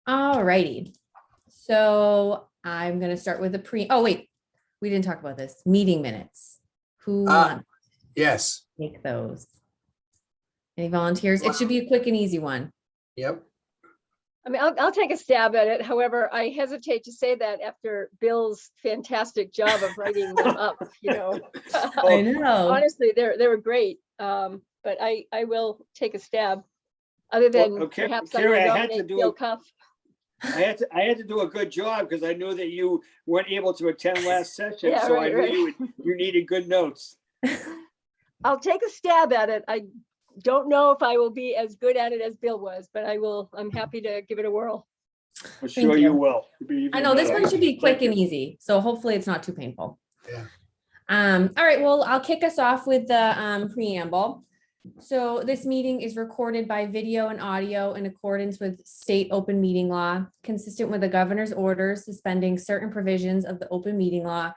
All righty. So I'm going to start with the oh, wait, we didn't talk about this. Meeting minutes. Who wants Yes. to take those? Any volunteers? It should be a quick and easy one. Yep. I mean, I'll take a stab at it. However, I hesitate to say that after Bill's fantastic job of writing them up, you know. I know. Honestly, they were great. But I will take a stab. Other than okay, perhaps I Carrie, will I had to nominate do Bill it. Cuff. I had to do a good job because I knew that you weren't able to attend last session. Yeah, So right, I knew you needed good notes. I'll take a stab at it. I don't know if I will be as good at it as Bill was, but I'm happy to give it a whirl. I'm Thank sure you. you will. It'll be even I know this better. one should be quick Thank and you. easy. So hopefully it's not too painful. Yeah. All right, well, I'll kick us off with the preamble. So this meeting is recorded by video and audio in accordance with state open meeting law, consistent with the governor's orders suspending certain provisions of the open meeting law.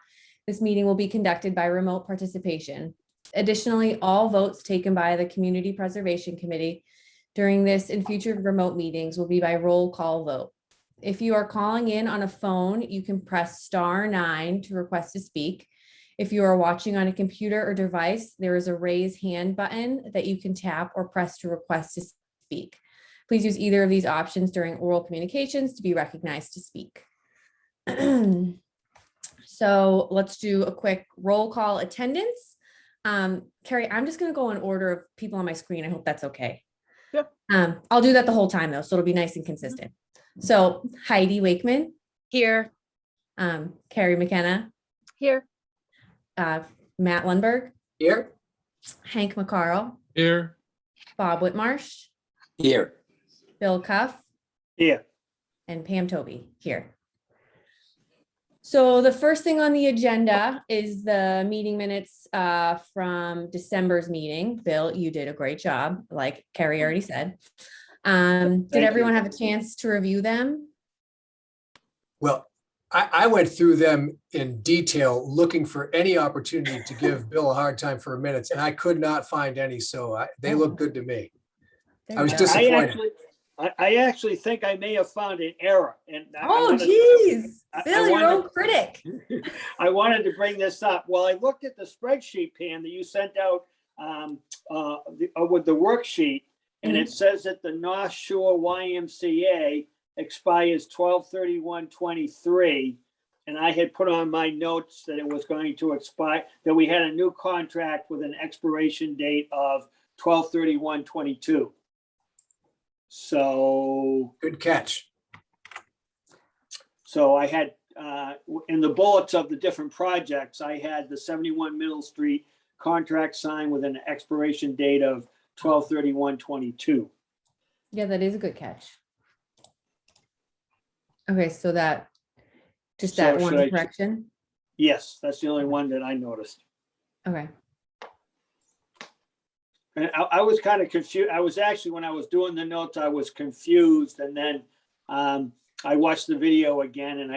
This meeting will be conducted by remote participation. Additionally, all votes taken by the Community Preservation Committee during this and future remote meetings will be by roll call vote. If you are calling in on a phone, you can press *9 to request to speak. If you are watching on a computer or device, there is a raise hand button that you can tap or press to request to speak. Please use either of these options during oral communications to be recognized to speak. So let's do a quick roll call attendance. Carrie, I'm just going to go in order of people on my screen. I hope that's okay. Sure. I'll do that the whole time though, so it'll be nice and consistent. So Heidi Wakeman. Here. Carrie McKenna. Here, Matt Lundberg. Here. Hank McCarl. Here. Bob Whitmarsh. Here. Bill Cuff. Yeah. And Pam Toby here. So the first thing on the agenda is the meeting minutes from December's meeting. Bill, you did a great job, like Carrie already said. Did Thank everyone you. have a chance to review them? Well, I went through them in detail, looking for any opportunity to give Bill a hard time for minutes, and I could not find any. So they look good to me. I was There you go. disappointed. I actually think I may have found an error. And Oh, geez. I Bill, your wanted- own critic. I wanted to bring this up. Well, I looked at the spreadsheet, Pam, that you sent out with the worksheet, and it says that the North Shore YMCA expires 12/31/23. And I had put on my notes that it was going to expire, that we had a new contract with an expiration date of 12/31/22. So Good catch. I had, in the bullets of the different projects, I had the 71 Middle Street contract signed with an expiration date of 12/31/22. Yeah, that is a good catch. Okay, so that, just So that should one I- correction. Yes, that's the only one that I noticed. Okay. And I was kind of confused. I was actually, when I was doing the notes, I was confused. And then I watched the video again and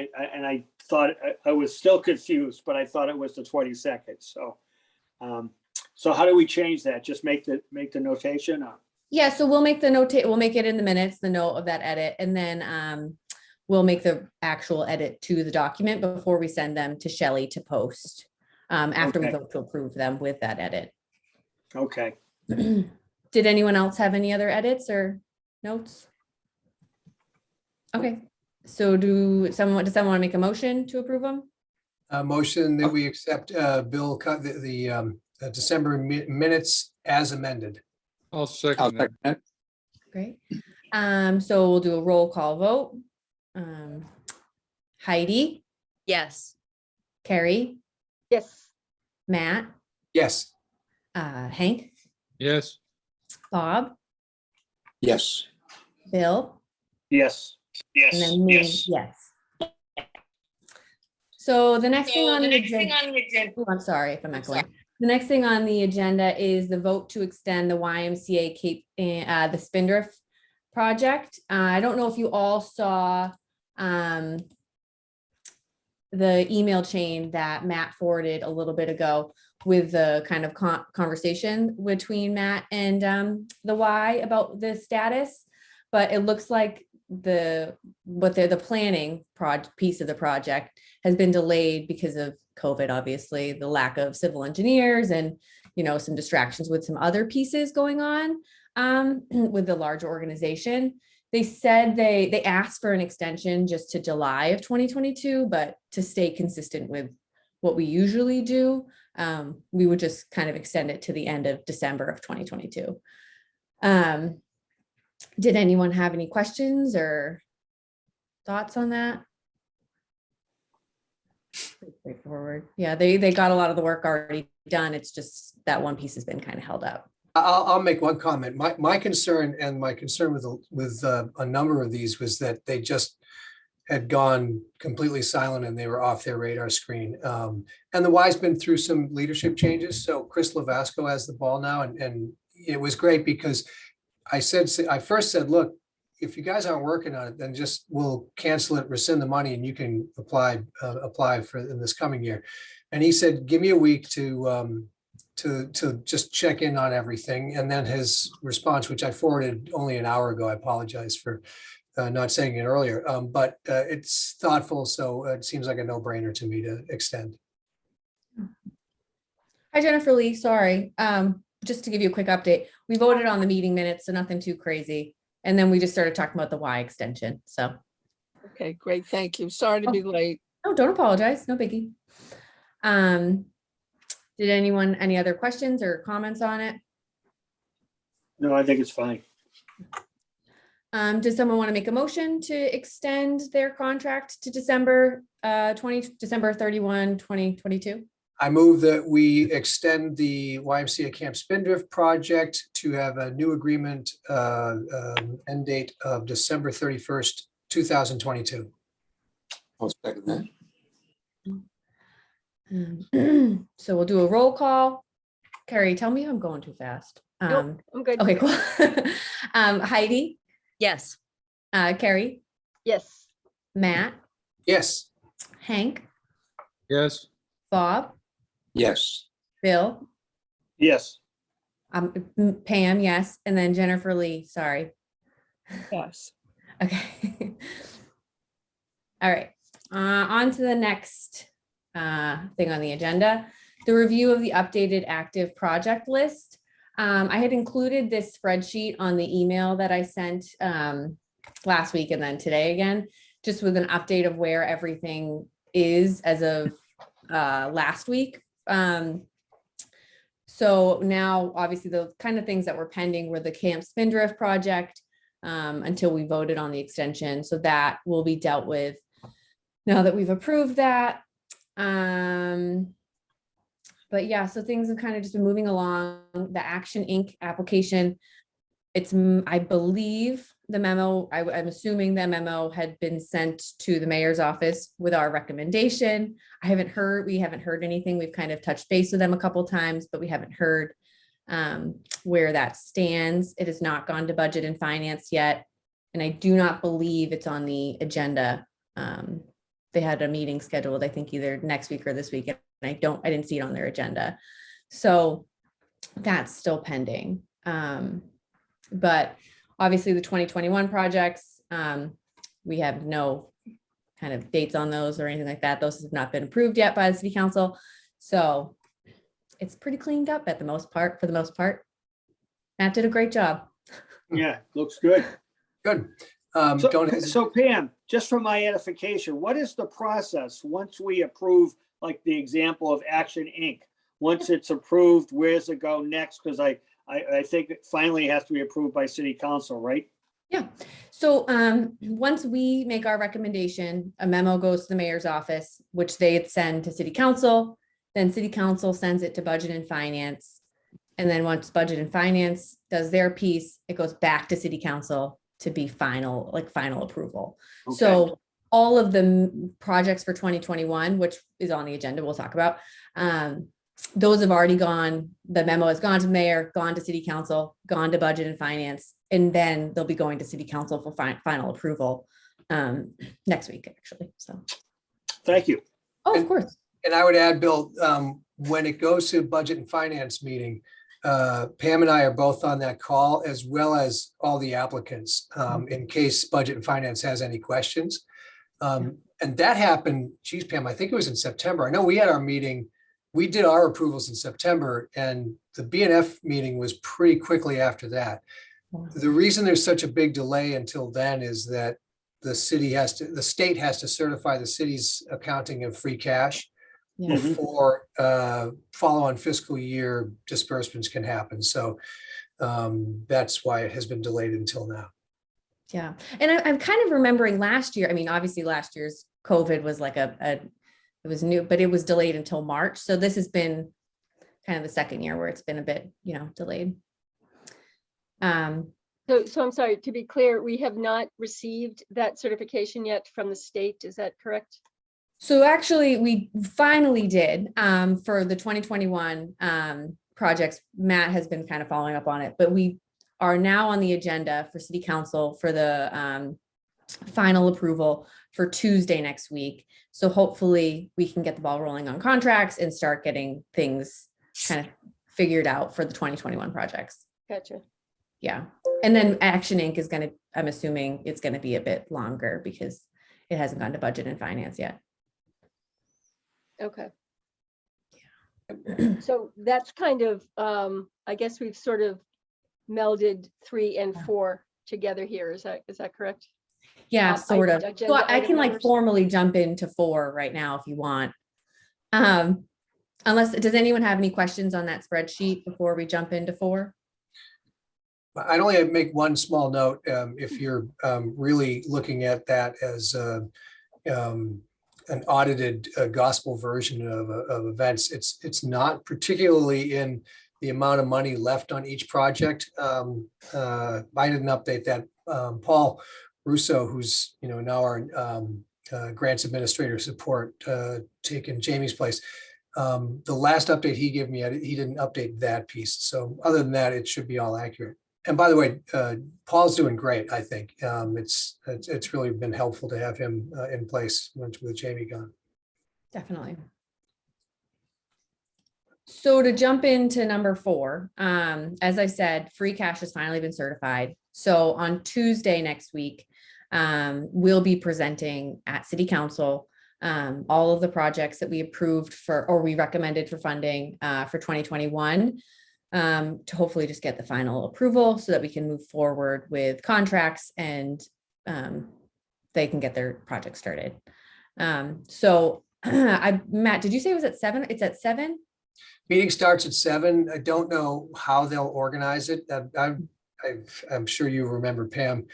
I thought I was still confused, but I thought it was the 22nd. So how do we change that? Just make the notation up? Yeah, so we'll make the we'll make it in the minutes, the note of that edit, and then we'll make the actual edit to the document before we send them to Shelley to post, after we Okay. vote to approve them with that edit. Okay. Did anyone else have any other edits or notes? Okay, so does someone want to make a motion to approve them? A motion that we accept Bill cut the December minutes as amended. I'll second that. Great. So we'll do a roll call vote. Heidi, Yes. Carrie, yes, Matt, Yes. Hank, Yes. Bob, Yes. Bill, Yes. and then me, yes. So the next thing on the agenda, oh, I'm sorry if I'm echoing. The next thing on the agenda is the vote to extend the YMCA Cape, the Spindrift project. I don't know if you all saw the email chain that Matt forwarded a little bit ago. with the kind of conversation between Matt and the Y about the status. But it looks like the planning piece of the project has been delayed because of COVID, obviously, the lack of civil engineers and, some distractions with some other pieces going on with the larger organization. They said they asked for an extension just to July of 2022, but to stay consistent with what we usually do, we would just kind of extend it to the end of December of 2022. Did anyone have any questions or thoughts on that? Pretty straightforward. Yeah, they got a lot of the work already done. It's just that one piece has been kind of held up. I'll make one comment. My concern with a number of these was that they just had gone completely silent and they were off their radar screen. And the Y's been through some leadership changes. So Chris Lavasco has the ball now, and it was great because I first said, look, if you guys aren't working on it, then just we'll cancel it, rescind the money, and you can apply for in this coming year. And he said, give me a week to just check in on everything. And then his response, which I forwarded only an hour ago, I apologize for not saying it earlier, but it's thoughtful. So it seems like a no-brainer to me to extend. Hi, Jennifer Lee. Sorry. Just to give you a quick update, we voted on the meeting minutes, so nothing too crazy. And then we just started talking about the Y extension. So. Okay, great. Thank you. Sorry to be late. Oh, don't apologize. No biggie. Did any other questions or comments on it? No, I think it's fine. Does someone want to make a motion to extend their contract to December 31, 2022? I move that we extend the YMCA Camp Spindrift project to have a new agreement end date of December 31st, 2022. I'll second that. So we'll do a roll call. Carrie, tell me I'm going too fast. Nope, I'm good. Okay, cool. Heidi, Yes. Carrie, Yes. Matt, Yes. Hank, Yes. Bob, Yes. Bill, Yes. Pam, yes, and then Jennifer Lee, sorry. Yes. Okay. All right, on to the next thing on the agenda, the review of the updated active project list. I had included this spreadsheet on the email that I sent last week and then today again, just with an update of where everything is as of last week. So now, obviously, the kind of things that were pending were the Camp Spindrift project until we voted on the extension. So that will be dealt with now that we've approved that. But yeah, so things have kind of just been moving along. The Action Inc. application, it's, I believe the memo, I'm assuming the memo had been sent to the mayor's office with our recommendation. We haven't heard anything. We've kind of touched base with them a couple times, but we haven't heard where that stands. It has not gone to Budget and Finance yet. And I do not believe it's on the agenda. They had a meeting scheduled, I think either next week or this week. And I didn't see it on their agenda. So that's still pending. But obviously the 2021 projects, we have no kind of dates on those or anything like that. Those have not been approved yet by the city council. So it's pretty cleaned up for the most part. Matt did a great job. Yeah, looks good. Good. So Pam, just for my edification, what is the process once we approve, like the example of Action Inc.? Once it's approved, where's it go next? Because I think it finally has to be approved by city council, right? Yeah. So once we make our recommendation, a memo goes to the mayor's office, which they send to city council. Then city council sends it to Budget and Finance. And then once Budget and Finance does their piece, it goes back to city council to be final approval. Okay. So all of the projects for 2021, which is on the agenda, we'll talk about, those have already gone. The memo has gone to the mayor, gone to city council, gone to Budget and Finance, and then they'll be going to city council for final approval next week, actually. So Thank you. of course. And I would add, Bill, when it goes to budget and finance meeting, Pam and I are both on that call, as well as all the applicants, in case budget and finance has any questions. And that happened, geez, Pam, I think it was in September. I know we had our meeting, we did our approvals in September, and the BNF meeting was pretty quickly after that. The reason there's such a big delay until then is that the state has to certify the city's accounting of free cash Yeah. before follow-on fiscal year disbursements can happen. So that's why it has been delayed until now. Yeah. And I'm kind of remembering last year, I mean, obviously last year's COVID was like it was new, but it was delayed until March. So this has been kind of the second year where it's been a bit, delayed. So I'm sorry, to be clear, we have not received that certification yet from the state. Is that correct? So actually, we finally did for the 2021 projects. Matt has been kind of following up on it, but we are now on the agenda for city council for the final approval for Tuesday next week. So hopefully we can get the ball rolling on contracts and start getting things kind of figured out for the 2021 projects. Gotcha. Yeah. And then Action Inc. is I'm assuming it's going to be a bit longer because it hasn't gone to budget and finance yet. Okay. So that's kind of, I guess we've sort of melded 3 and 4 together here. Is that correct? Yeah, sort of. So agenda I item can like numbers? formally jump into 4 right now if you want. Does anyone have any questions on that spreadsheet before we jump into 4? I'd only make one small note. If you're really looking at that as an audited gospel version of events, it's not particularly in the amount of money left on each project. I didn't update that. Paul Russo, who's now our grants administrator support, taking Jamie's place. The last update he gave me, he didn't update that piece. So other than that, it should be all accurate. And by the way, Paul's doing great, I think. It's really been helpful to have him in place with Jamie gone. Definitely. So to jump into number 4, as I said, free cash has finally been certified. So on Tuesday next week, we'll be presenting at City Council all of the projects that we approved or we recommended for funding for 2021. To hopefully just get the final approval so that we can move forward with contracts and they can get their project started. So Matt, did you say it was at 7? It's at 7? Meeting starts at 7. I don't know how they'll organize it. I'm sure you remember, Pam.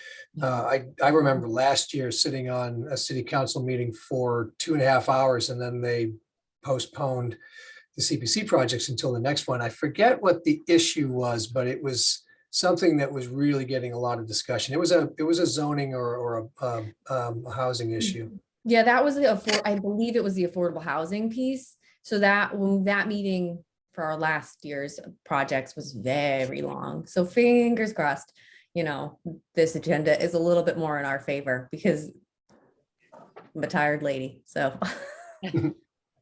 I remember last year sitting on a city council meeting for 2.5 hours and then they postponed the CPC projects until the next one. I forget what the issue was, but it was something that was really getting a lot of discussion. It was a zoning or a housing issue. Yeah, that was I believe it was the affordable housing piece. So that meeting for our last year's projects was very long. So fingers crossed, this agenda is a little bit more in our favor because I'm a tired lady. So.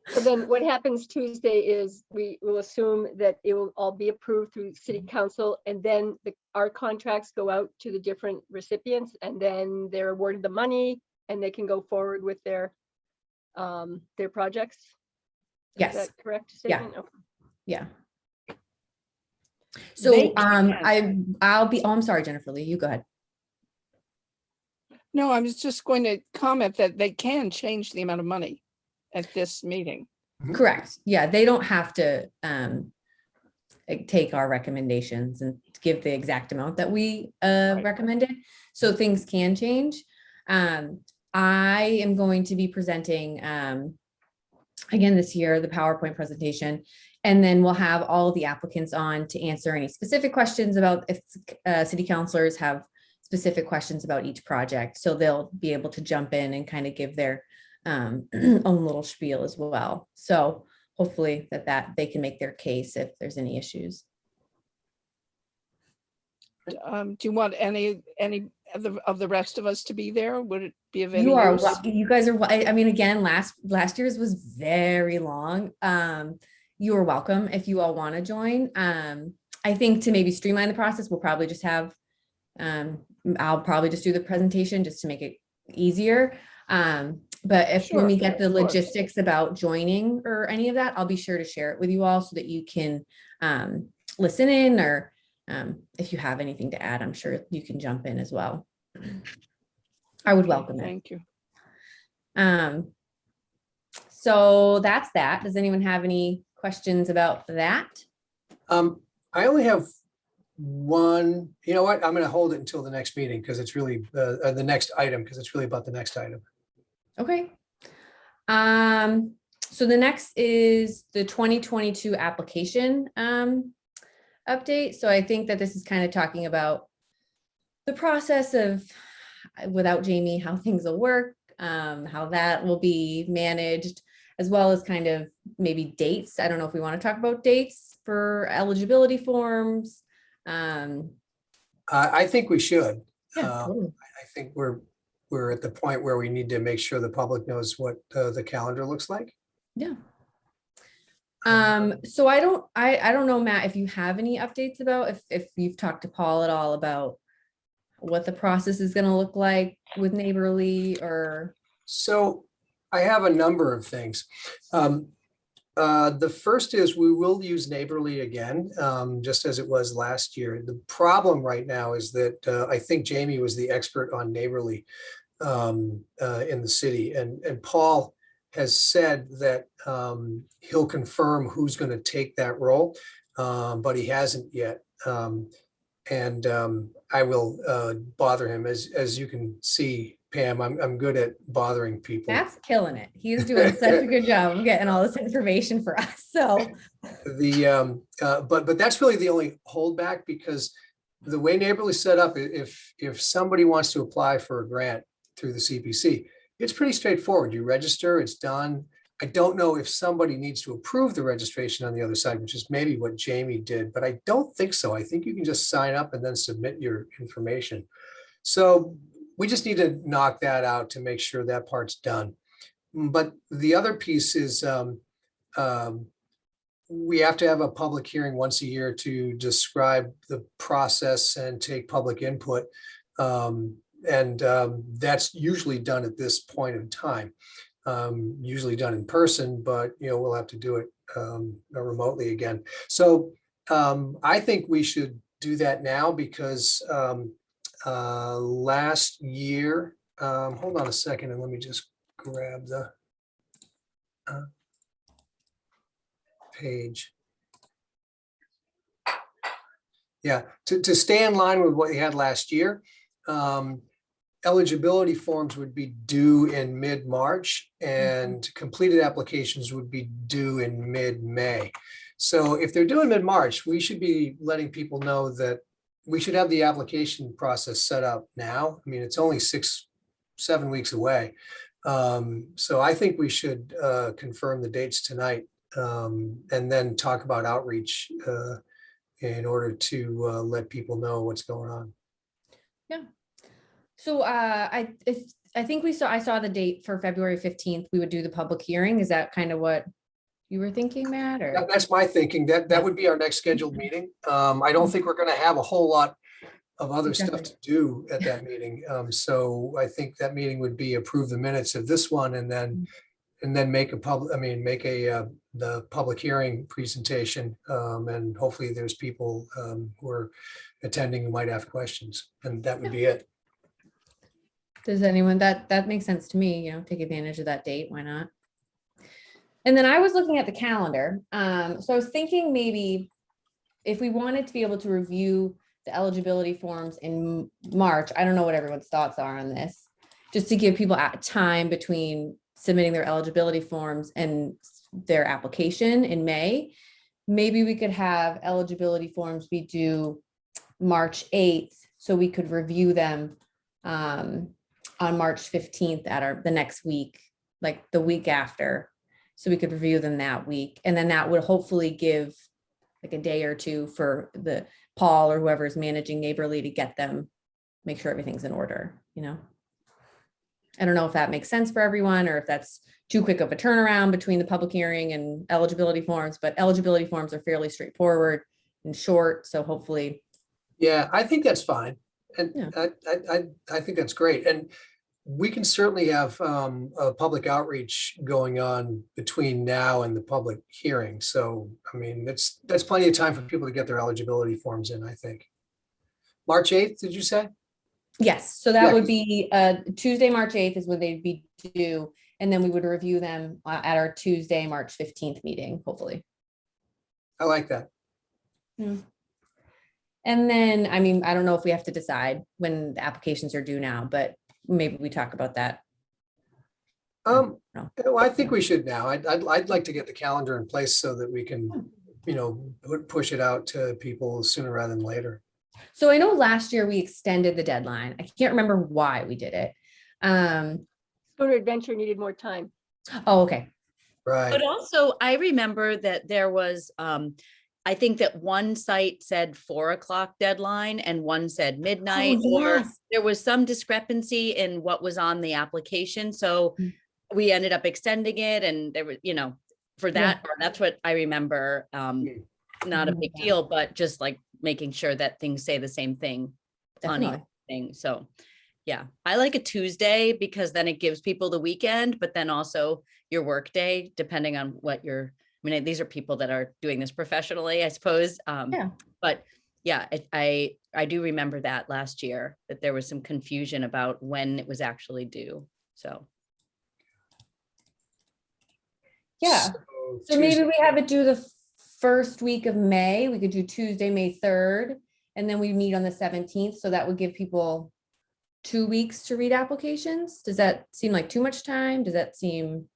So then what happens Tuesday is we will assume that it will all be approved through city council, and then our contracts go out to the different recipients, and then they're awarded the money and they can go forward with their projects. Yes. Is that correct Yeah. statement? Okay. Yeah. So They I'll be, I'm sorry, Jennifer Lee, you go ahead. No, I was just going to comment that they can change the amount of money at this meeting. Correct. Yeah, they don't have to take our recommendations and give the exact amount that we recommended. So things can change. I am going to be presenting again this year, the PowerPoint presentation, and then we'll have all of the applicants on to answer any specific questions about if city councilors have specific questions about each project. So they'll be able to jump in and kind of give their own little spiel as well. So hopefully that they can make their case if there's any issues. Do you want any of the rest of us to be there? Would it be of any You are, use? you guys are, I mean, again, last year's was very long. you're welcome if you all want to join. I think to maybe streamline the process, we'll probably just have, I'll probably just do the presentation just to make it easier. But if when we Sure, get the of course. logistics about joining or any of that, I'll be sure to share it with you all so that you can listen in, or if you have anything to add, I'm sure you can jump in as well. I would Okay, welcome it. Thank you. So that's that. Does anyone have any questions about that? I only have one, you know what, I'm gonna hold it until the next meeting, because it's really, the next item, because it's really about the next item. Okay. So the next is the 2022 application update. So I think that this is kind of talking about the process of, without Jamie, how things will work, how that will be managed, as well as kind of maybe dates. I don't know if we want to talk about dates for eligibility forms. I think we should. Yeah, Uh, totally. I think we're at the point where we need to make sure the public knows what the calendar looks like. Yeah. So I don't know, Matt, if you have any updates about if you've talked to Paul at all about what the process is going to look like with Neighborly, or So I have a number of things. The first is we will use Neighborly again, just as it was last year. The problem right now is that I think Jamie was the expert on Neighborly in the city, and Paul has said that he'll confirm who's going to take that role, but he hasn't yet. And I will bother him. As you can see, Pam, I'm good at bothering people. Matt's killing it. He's doing such a good job of getting all this information for us. So But that's really the only holdback, because the way Neighborly set up, if somebody wants to apply for a grant through the CPC, it's pretty straightforward. You register, it's done. I don't know if somebody needs to approve the registration on the other side, which is maybe what Jamie did, but I don't think so. I think you can just sign up and then submit your information. So we just need to knock that out to make sure that part's done. But the other piece is we have to have a public hearing once a year to describe the process and take public input. That's usually done at this point in time. Usually done in person, but we'll have to do it remotely again. So I think we should do that now, because last year, hold on a second and let me just grab the page. Yeah, to stay in line with what you had last year, eligibility forms would be due in mid-March, and completed applications would be due in mid-May. So if they're due in mid-March, we should be letting people know that we should have the application process set up now. I mean, it's only 6-7 weeks away. So I think we should confirm the dates tonight, and then talk about outreach in order to let people know what's going on. yeah. So I think I saw the date for February 15th. We would do the public hearing. Is that kind of what you were thinking, Matt? Or That's my thinking. That would be our next scheduled meeting. I don't think we're going to have a whole lot of other stuff to do at that meeting. So I think that meeting would be approve the minutes of this one, and then make the public hearing presentation. And hopefully there's people who are attending who might have questions, and that would be it. does anyone, that makes sense to me, take advantage of that date. Why not? And then I was looking at the calendar. So I was thinking maybe if we wanted to be able to review the eligibility forms in March, I don't know what everyone's thoughts are on this, just to give people time between submitting their eligibility forms and their application in May. Maybe we could have eligibility forms be due March 8th, so we could review them on March 15th at the next week, like the week after. So we could review them that week. And then that would hopefully give like a day or two for the Paul or whoever is managing Neighborly to get them, make sure everything's in order, I don't know if that makes sense for everyone, or if that's too quick of a turnaround between the public hearing and eligibility forms, but eligibility forms are fairly straightforward and short, so hopefully. Yeah, I think that's fine. And Yeah. I think that's great. And we can certainly have a public outreach going on between now and the public hearing. So, I mean, that's plenty of time for people to get their eligibility forms in, I think. March 8th, did you say? Yes, so that Yeah, would 'cause- be Tuesday, March 8th is when they'd be due, and then we would review them at our Tuesday, March 15th meeting, hopefully. I like that. And then, I mean, I don't know if we have to decide when the applications are due now, but maybe we talk about that. No. No. I think we should now. I'd like to get the calendar in place so that we can, push it out to people sooner rather than later. So I know last year we extended the deadline. I can't remember why we did it. Schooner Adventure needed more time. Oh, okay. Right. But also, I remember that there was, I think that one site said 4 o'clock deadline and one said midnight, or yes. there was some discrepancy in what was on the application. So Mm. we ended up extending it, and there was, for that, or that's what I remember. Not a big Yeah. deal, but just like making sure that things say the same thing on each Definitely. thing. So yeah, I like a Tuesday because then it gives people the weekend, but then also your work day, depending on what these are people that are doing this professionally, I suppose. Yeah. But yeah, I do remember that last year that there was some confusion about when it was actually due. So Yeah. So maybe we have it due the first week of May. We could do Tuesday, May 3rd, and then we meet on the 17th. So that would give people 2 weeks to read applications. Does that seem like too much time? Does that seem?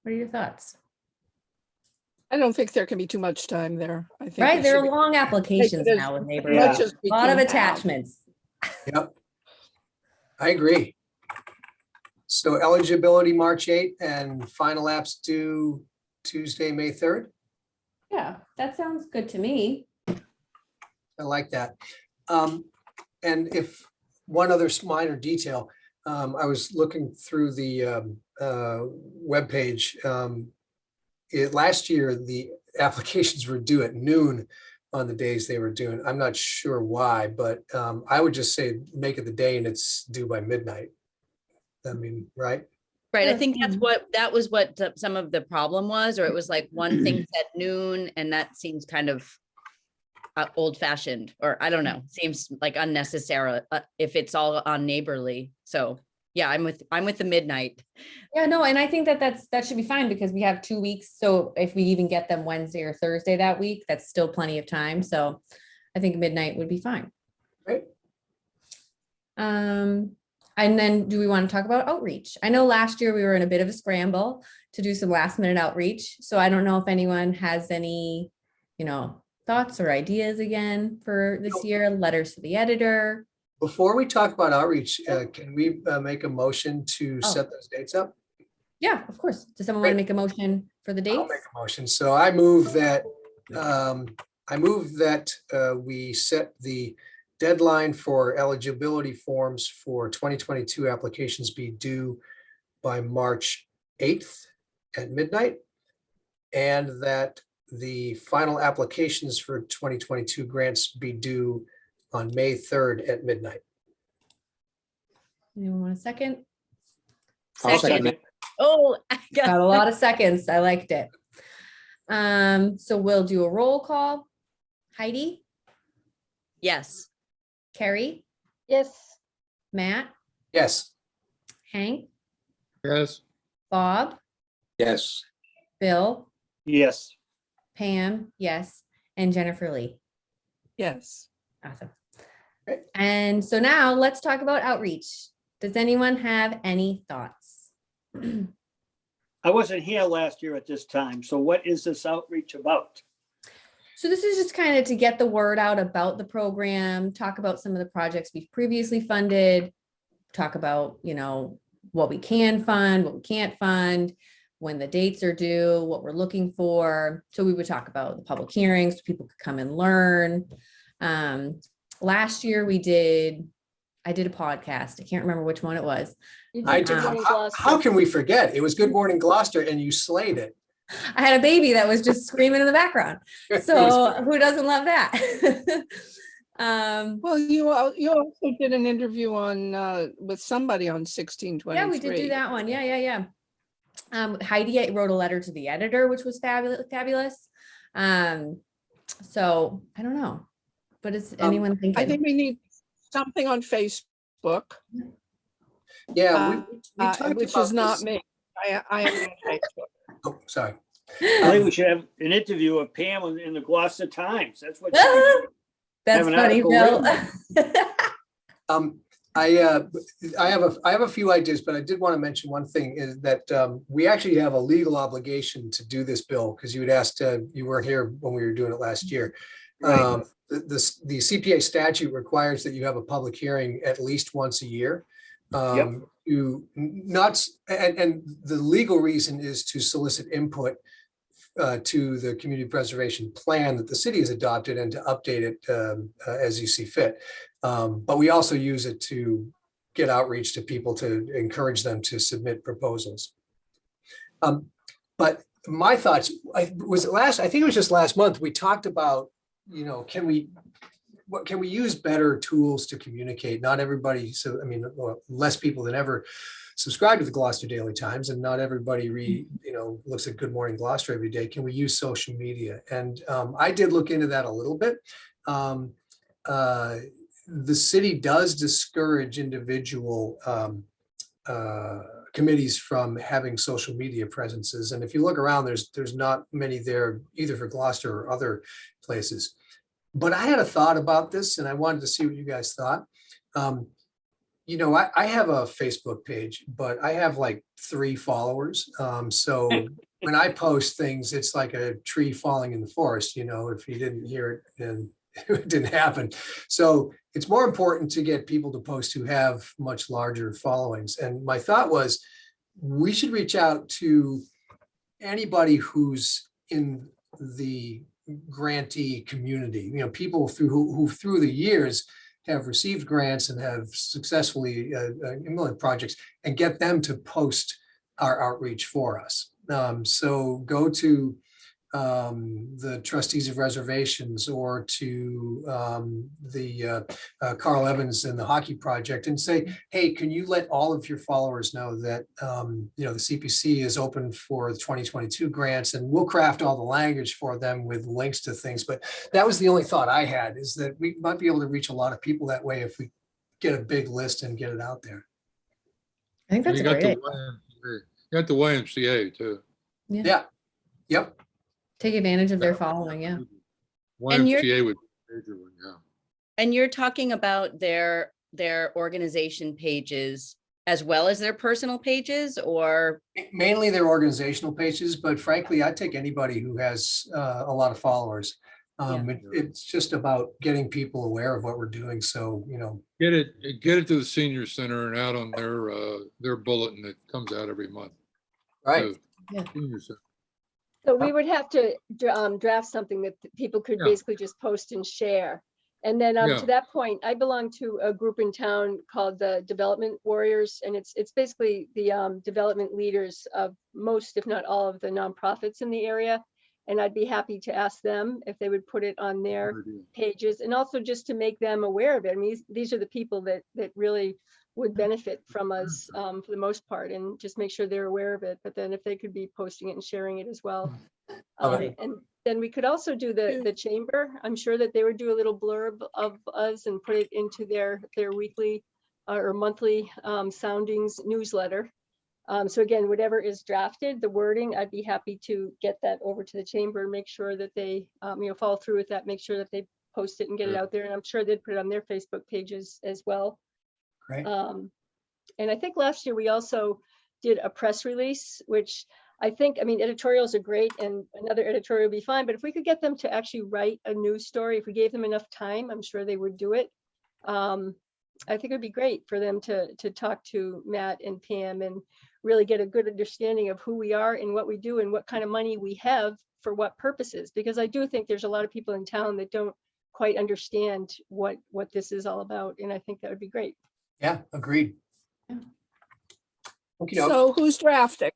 What are your thoughts? I don't think there can be too much time there. I think. Right, we there should are be long applications as now with much neighborhoods. as we A lot of can have. attachments. Yep. I agree. So eligibility March 8th and final apps due Tuesday, May 3rd. Yeah, that sounds good to me. I like that. And if one other minor detail, I was looking through the webpage. Last year, the applications were due at noon on the days they were due. I'm not sure why, but I would just say make it the day and it's due by midnight. I mean, right? right, Yeah. I think that was what some of the problem was, or it was like one thing said noon, and that seems kind of old fashioned, or I don't know, seems like unnecessary if it's all on Neighborly. So yeah, I'm with the midnight. Yeah, no, and I think that should be fine because we have 2 weeks. So if we even get them Wednesday or Thursday that week, that's still plenty of time. So I think midnight would be fine. Right. And then do we want to talk about outreach? I know last year we were in a bit of a scramble to do some last minute outreach. So I don't know if anyone has any, thoughts or ideas again for this year, letters to the editor. Before we talk about outreach, can we make a motion to Oh. set those dates up? Yeah, of course. Does someone want to Great. make a motion for the I'll dates? make a motion. So I move that we set the deadline for eligibility forms for 2022 applications be due by March 8th at midnight. And that the final applications for 2022 grants be due on May 3rd at midnight. Anyone want a second? I'll second it. Oh, I Got got a lot of seconds. I liked it. So we'll do a roll call. Heidi, yes. Carrie, Yes, Matt, Yes, Hank, yes, Bob, Yes, Bill, Yes, Pam, yes, and Jennifer Lee. Yes. Awesome. Great. And so now let's talk about outreach. Does anyone have any thoughts? I wasn't here last year at this time. So what is this outreach about? So this is just kind of to get the word out about the program, talk about some of the projects we've previously funded, talk about, what we can fund, what we can't fund, when the dates are due, what we're looking for. So we would talk about the public hearings, so people could come and learn. Last year we did I did a podcast. I can't remember which one it was. You I did do. Good Morning How Gloucester. can we forget? It was Good Morning Gloucester and you slayed it. I had a baby that was just screaming in the background. It was So great. who doesn't love that? Well, you also did an interview on with somebody on 1623. Yeah, we did do that one. Yeah. Heidi wrote a letter to the editor, which was fabulous. So I don't know, but it's anyone thinking? I think we need something on Facebook, Yeah, we talked which about is not this. me. I am on Facebook. Oh, sorry. I think we should have an interview of Pam in the Gloucester Times. That's what. should be done. That's Have an funny, article Bill. I have a few ideas, but I did want to mention one thing is that we actually have a legal obligation to do this, Bill, because you had asked, you weren't here when we were doing it last year. Right. The CPA statute requires that you have a public hearing at least once a year. You not, and the legal reason is to solicit input to the community preservation plan that the city has adopted and to update it as you see fit. But we also use it to get outreach to people to encourage them to submit proposals. But my thoughts, I think it was just last month, we talked about, can we use better tools to communicate? Not everybody, less people than ever subscribe to the Gloucester Daily Times, and not everybody looks at Good Morning Gloucester every day. Can we use social media? And I did look into that a little bit. The city does discourage individual committees from having social media presences. And if you look around, there's not many there either for Gloucester or other places. But I had a thought about this and I wanted to see what you guys thought. I have a Facebook page, but I have like 3 followers. So when I post things, it's like a tree falling in the forest, if you didn't hear it, then it didn't happen. So it's more important to get people to post who have much larger followings. And my thought was, we should reach out to anybody who's in the grantee community, people who through the years have received grants and have successfully implemented projects, and get them to post our outreach for us. So go to the trustees of reservations or to the Carl Evans and the Hockey Project and say, hey, can you let all of your followers know that the CPC is open for the 2022 grants, and we'll craft all the language for them with links to things. But that was the only thought I had, is that we might be able to reach a lot of people that way if we get a big list and get it out there. I think that's You a got great the idea. YMCA. You got the YMCA too. Yeah. Yep. Take advantage of their following, yeah. And you're- YMCA would be a major one, yeah. And you're talking about their organization pages as well as their personal pages, or? Mainly their organizational pages, but frankly, I take anybody who has a lot of followers. It's just about getting people aware of what we're doing. So, Get it to the senior center and out on their bulletin that comes out every month. right. So, Yeah. senior center. So we would have to draft something that people could Yeah. basically just post and share. And then Yeah. to that point, I belong to a group in town called the Development Warriors, and it's basically the development leaders of most, if not all, of the nonprofits in the area. And I'd be happy to ask them if they would put it on their Good idea. pages, and also just to make them aware of it. I mean, these are the people that really would benefit from us for the most part, and just make sure they're aware of it. But then if they could be posting it and sharing it as well. Okay. And then we could also do the chamber. I'm sure that they would do a little blurb of us and put it into their weekly or monthly soundings newsletter. So again, whatever is drafted, the wording, I'd be happy to get that over to the chamber and make sure that they follow through with that, make sure that they post it and get it Yeah. out there. And I'm sure they'd put it on their Facebook pages as well. Great. And I think last year we also did a press release, which I think, editorials are great and another editorial would be fine, but if we could get them to actually write a news story, if we gave them enough time, I'm sure they would do it. I think it'd be great for them to talk to Matt and Pam and really get a good understanding of who we are and what we do and what kind of money we have for what purposes, because I do think there's a lot of people in town that don't quite understand what this is all about, and I think that would be great. Yeah, agreed. Yeah. Okay, So who's drafting?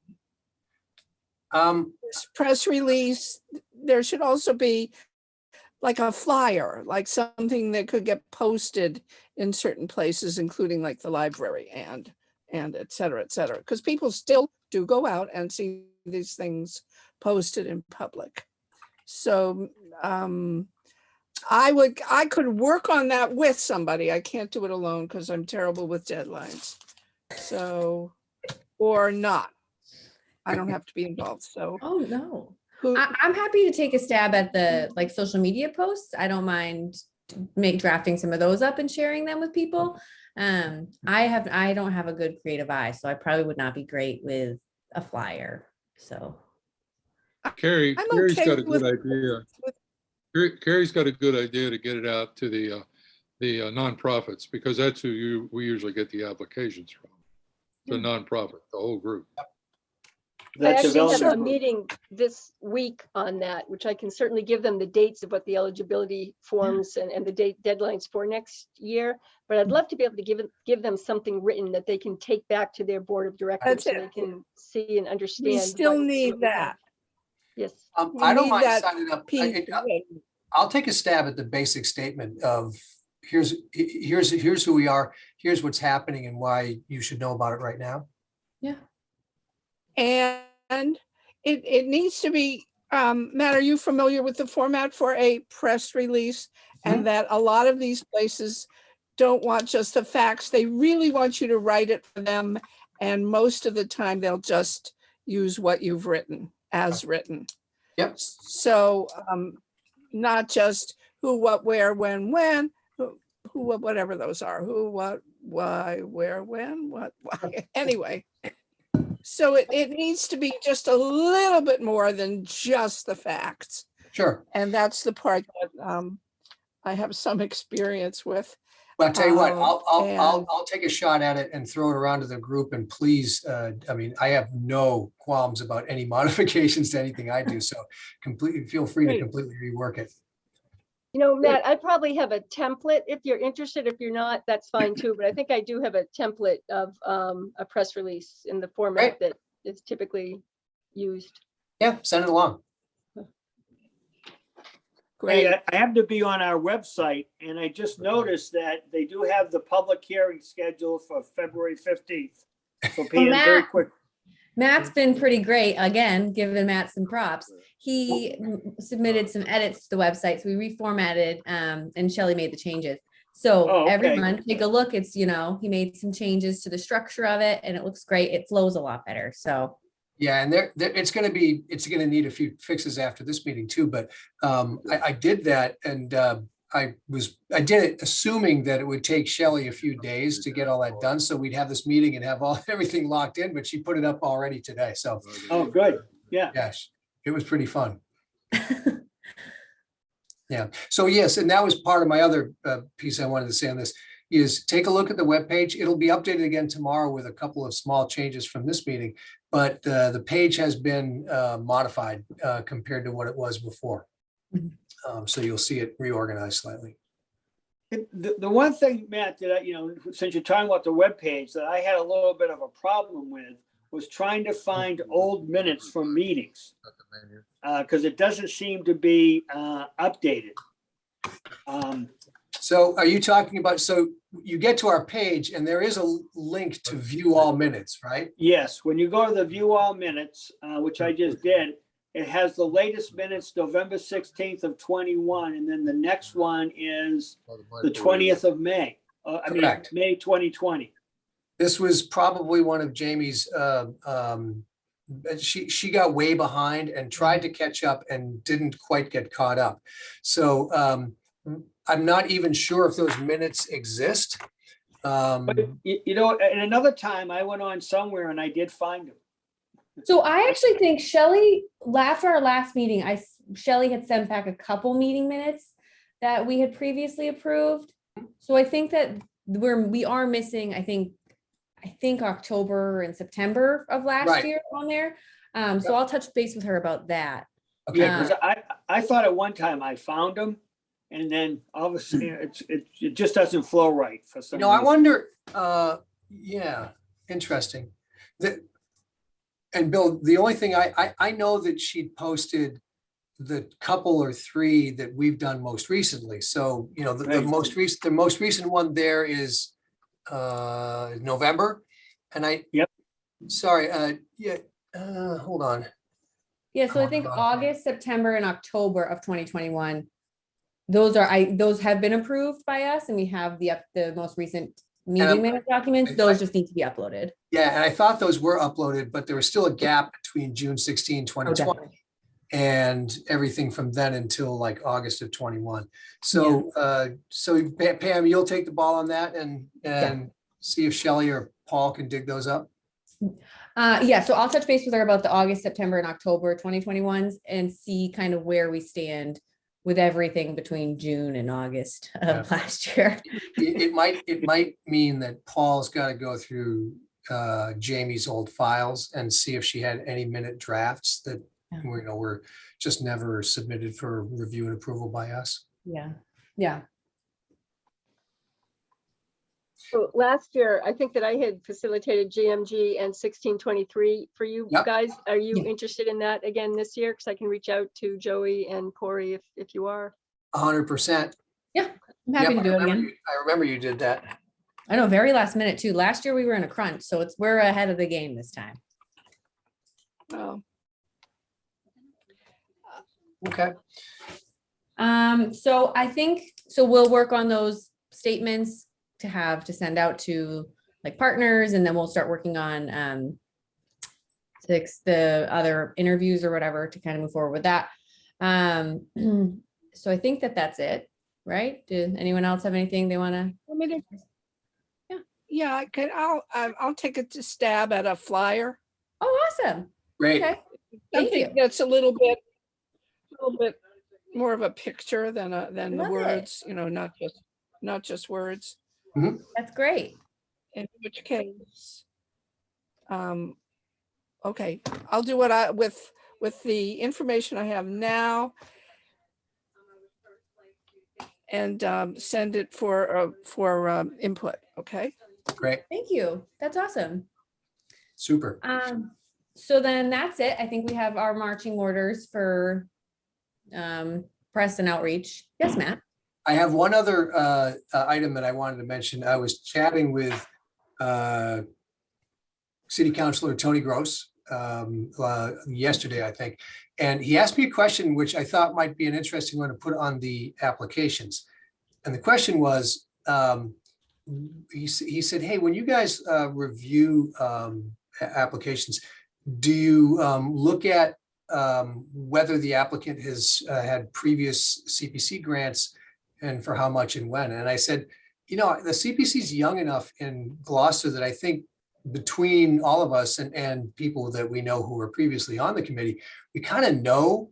um, This press release? There should also be like a flyer, like something that could get posted in certain places, including like the library and et cetera, et cetera. Because people still do go out and see these things posted in public. So I could work on that with somebody. I can't do it alone because I'm terrible with deadlines. So, or not. I don't have to be involved. So Oh, no. who, I'm happy to take a stab at the like social media posts. I don't mind drafting some of those up and sharing them with people. I don't have a good creative eye, so I probably would not be great with a flyer. So Carrie's I'm got okay a good with- idea. Carrie's got a good idea to get it out to the nonprofits, because that's who we usually get the applications from. The nonprofit, the whole group. I That actually have development a group. meeting this week on that, which I can certainly give them the dates of what the eligibility forms and the date deadlines for next year. But I'd love to be able to give them something written that they can take back to their board of directors so That's they it. can see and understand. we still what need we have. that. Yes. We I don't need mind that signing up. piece. I'll take a stab at the basic statement of here's who we are, here's what's happening and why you should know about it right now. And it needs to be, Matt, are you familiar with the format for a press release? And that a lot of these places don't want just the facts. They really want you to write it for them. And most of the time they'll just use what you've written as written. Yep. So not just who, what, where, when, who, what, whatever those are, who, what, why, where, when, what, why. Anyway. So it needs to be just a little bit more than just the facts. Sure. And that's the part that I have some experience with. Well, I'll tell you what, and- I'll take a shot at it and throw it around to the group, and please, I mean, I have no qualms about any modifications to anything I do, so completely feel free to Great. completely rework it. You know, Matt, I probably have a template. If you're interested, if you're not, that's fine too. But I think I do have a template of a press release in the format that is typically used. Yeah, send it along. Great. Hey, I have to be on our website, and I just noticed that they do have the public hearing scheduled for February 15th. So Pam, very Matt. quick. Matt's been pretty great, again, giving Matt some props. He submitted some edits to the website, so we reformatted, and Shelley made the changes. So Oh, okay. everyone, take a look. It's, he made some changes to the structure of it and it looks great. It flows a lot better, so. Yeah, and it's gonna need a few fixes after this meeting too, but I did that, and I did it assuming that it would take Shelley a few days to get all that done, so we'd have this meeting and have everything locked in, but she put it up already today, so Oh, good. Yeah. yes, it was pretty fun. Yeah, so yes, and that was part of my other piece I wanted to say on this, is take a look at the webpage. It'll be updated again tomorrow with a couple of small changes from this meeting, but the page has been modified compared to what it was before. So you'll see it reorganized slightly. The one thing, Matt, that since you're talking about the webpage, that I had a little bit of a problem with was trying to find old minutes from meetings, because it doesn't seem to be updated. So are you talking about, so you get to our page and there is a link to view all minutes, right? Yes, when you go to the view all minutes, which I just did, it has the latest minutes, November 16th of 21, and then the next one is the 20th of May. Correct. May 2020. This was probably one of Jamie's, she got way behind and tried to catch up and didn't quite get caught up. So I'm not even sure if those minutes exist. But at another time I went on somewhere and I did find them. So I actually think Shelley, after our last meeting, Shelley had sent back a couple meeting minutes that we had previously approved. So I think that we are missing, I think October and September of last Right. year on there. So I'll touch base with her about that. Okay, Yeah, because I thought at one time I found them, and then all of a sudden, it just doesn't flow right for some I reason. wonder, yeah, interesting. And Bill, the only thing I know that she posted the couple or three that we've done most recently. So, the Right. most recent one there is November. And Yep. sorry, hold on. Yeah, so I think August, September, and October of 2021. Those have been approved by us, and we have the most recent meeting minute documents. Those just need to be uploaded. Yeah, and I thought those were uploaded, but there was still a gap between June 16, 2020. definitely. And everything from then until like August of 21. So, so Pam, you'll take the ball on that and see if Shelley or Paul can dig those up. Yeah, so I'll touch base with her about the August, September, and October 2021s and see kind of where we stand with everything between June and August of last year. It might mean that Paul's got to go through Jamie's old files and see if she had any minute drafts that were just never submitted for review and approval by us. Yeah. So last year, I think that I had facilitated GMG and 1623 for you Yep. guys. Are you Yeah. interested in that again this year? Because I can reach out to Joey and Corey if you are. 100%. I'm happy to do it again. I remember you did that. I know, very last minute too. Last year we were in a crunch, so we're ahead of the game this time. Oh, Okay. So I think, we'll work on those statements to send out to like partners, and then we'll start working on the other interviews or whatever to kind of move forward with that. So I think that's it, right? Did anyone else have anything they want to? yeah, I'll take a stab at a flyer. Oh, awesome. Great. Okay. Thank Something you. that's a little bit more of a picture than the Love it. words, not just words. That's great. In which case, okay, I'll do what with the information I have now and send it for input. Okay. Great. Thank you. That's awesome. Super. So then that's it. I think we have our marching orders for press and outreach. Yes, Matt. I have one other item that I wanted to mention. I was chatting with City Councilor Tony Gross yesterday, I think, and he asked me a question which I thought might be an interesting one to put on the applications. And the question was, he said, "Hey, when you guys review applications, do you look at whether the applicant has had previous CPC grants and for how much and when?" And I said, the CPC is young enough in Gloucester that I think between all of us and people that we know who were previously on the committee, we kind of know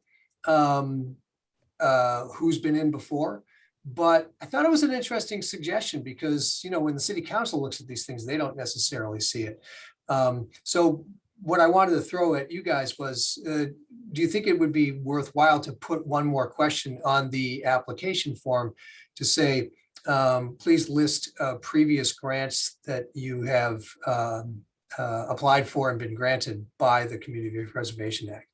who's been in before. But I thought it was an interesting suggestion because, when the city council looks at these things, they don't necessarily see it. So what I wanted to throw at you guys was, do you think it would be worthwhile to put one more question on the application form to say, please list previous grants that you have applied for and been granted by the Community Preservation Act?